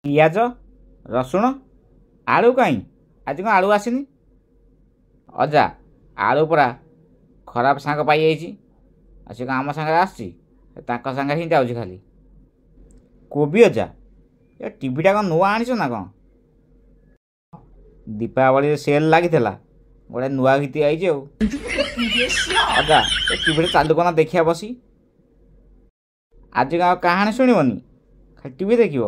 पियाज रसुण आलू कहीं आज कौन आलू आसनी अजा आलू पूरा खराब सांग पाई आसी आम सांगे आसी सांगे ही जाऊँ खाली कोबी अजा ये टीवीटा कौन नुआ आनीच ना कौन दीपावली सेल लगी गोटे नुआ घीति आई अजा ये टीवी चालू करना देखिया बसी आज कहानी शुणवनी खाली टीवी देख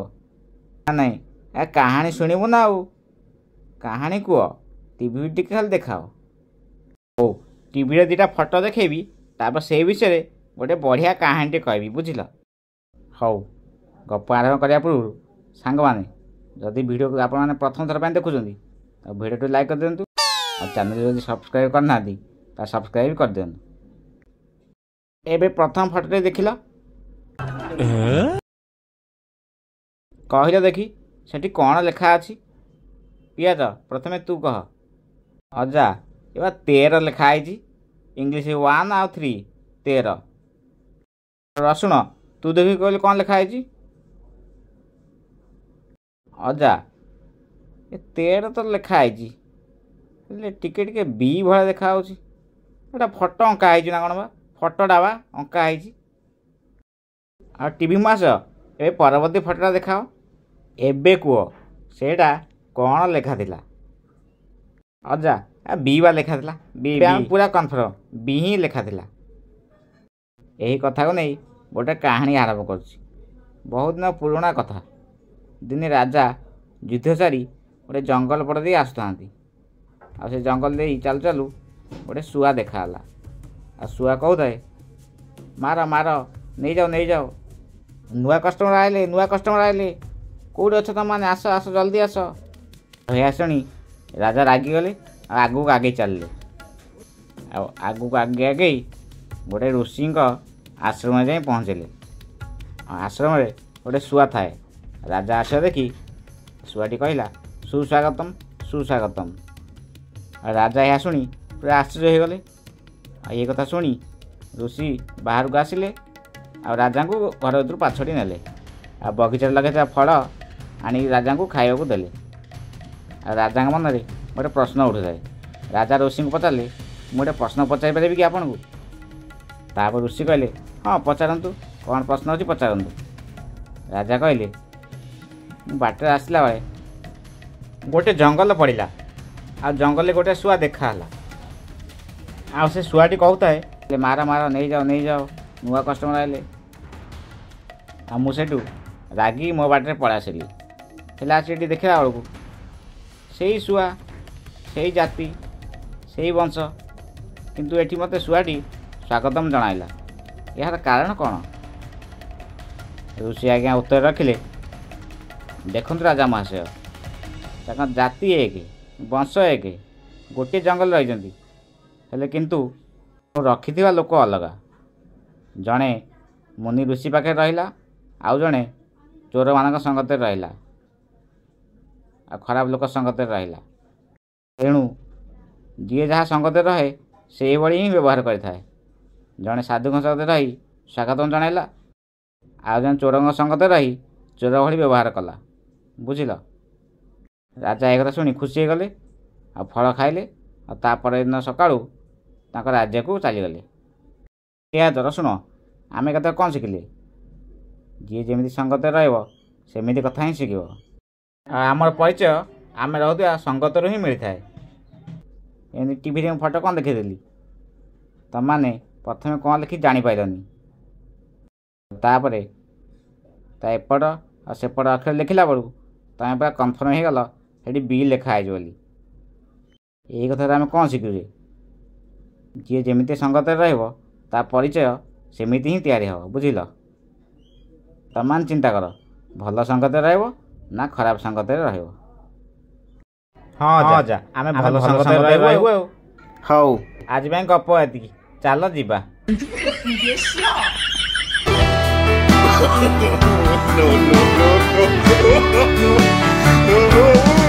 ना कहानी शुणबू ना आउ कहानी कह टीवी टी खाली देखाओ हो टीवी दीटा फोटो देखेबी तापर से विषय गोटे बढ़िया कहानी कहबी बुझल हौ गप आरंभ करने पूर्व सांग मैंने जदि वीडियो को आपने प्रथम थर देखुं तो वीडियो टी लाइक कर दिंतु और चैनल जब सब्सक्राइब करना तो सब्सक्राइब कर दिंतु एबे प्रथम फोटो देख कहल देखी सेठी कौन लेखा अच्छी पियाज प्रथमे तू कह अजा ये 13 लिखाई इंग्लिश 1 आउ 3 13 रसुण तू देखी कहली कौन लिखाई अजा ये 13 तो लिखाई टिके टिके बी भाया देखा एटा फोटो अंका है ना कौन बा फोटोटा बा अंका है आ टीवी मास ए परवर्ती फोटोटा देखाओ एबे कह सेटा कौन लेखा थिला अजा बी बा लेखा थिला बी पूरा कन्फर्म बी ही लेखा थिला यही कथा को नहीं गोटे कहानी आरंभ कर बहुत दिन पुराना कथा दिने राजा युद्ध सारी गोटे जंगल पट दे आसुता आ से जंगल दे चालू चालू गोटे शुआ देखाला आ शुआ कहता मार मार नहीं जाओ नुआ कस्टमर आइले कौटे अच्छे तुम मैंने आस आस जल्दी आस शुणी राजा रागिगले आगू आगे चलले आगू आगे आगे गोटे ऋषि आश्रम जाए पहुँचले आश्रम गोटे शुआ थाए राजा आस देखी शुआटी कहला सुस्वागतम सुस्वागतम राजा यह शुणी पूरा आश्चर्य हो गले ये कथा शुणी ऋषि बाहर को आसिले आ राजा को घर भर पाछड़ी नेले आ बगीचा लगे फल आनी राजा को खाइबा देले राजा मन में गोटे प्रश्न उठुए राजा ऋषि को पचारे मुझे प्रश्न पचारि पारि कि आपन को तापर ऋषि कहले हाँ पचारतु कौन प्रश्न अच्छी पचारतु राजा कहले बाटर आसला बेले गोटे जंगल पड़ा आ जंगल गोटे शुआ देखाला आ से शुआटी कहता है मार मार नहीं जाओ नुआ कस्टमर आइले आ मुझे रागी मो बाटे पड़ा आसली आसी देखला बेलू से शुआ से जाति से वंश किंतु एटी मत शुआटी स्वागतम जनाइला यार कारण कौन ऋषि आज्ञा उत्तर रखिले देखु राजा महाशय जाति एक वंश एक गोटे जंगल रही हेले किंतु रखि लोक अलग जड़े मुनि ऋषि पाखे रहा आउ जड़े चोर मान संगत रहा आ खराब लोक संगत रहा तेणु जी जहाँ संगत रहे से भाई ही व्यवहार करें जड़े साधु संगत रही स्वागत जनइला आ जन चोर संगत रही चोर भाई व्यवहार कला बुझिल राजा एक शुणी खुशी हो गले आ फल खाइले आपर दिन सका राज्य को चलीगले या रसुण आम कथा कौन शिखिले जी जमी संगत रमि कथा ही शिख आमर परिचय आम रोआ संगत ही मिलता है एमती टीवी फोटो कौन देखीदेली तुम मैंने प्रथम कौन लिखी जापारनी तापर एपट और सेपट अक्षर लिखला बेलू तुम पूरा कन्फर्म हो गल से बी लिखाई बोली यही कथा आम कौन शिखुजे जी जमी संगत ता परिचय सेमिति ही तैयारी हो बुझिल तुम चिंता कर भल संगत ना खराब संगत हाँ जा आम भल संगत हौ आज गप ये चल जीवा no, no, no, no, no, no, no, no.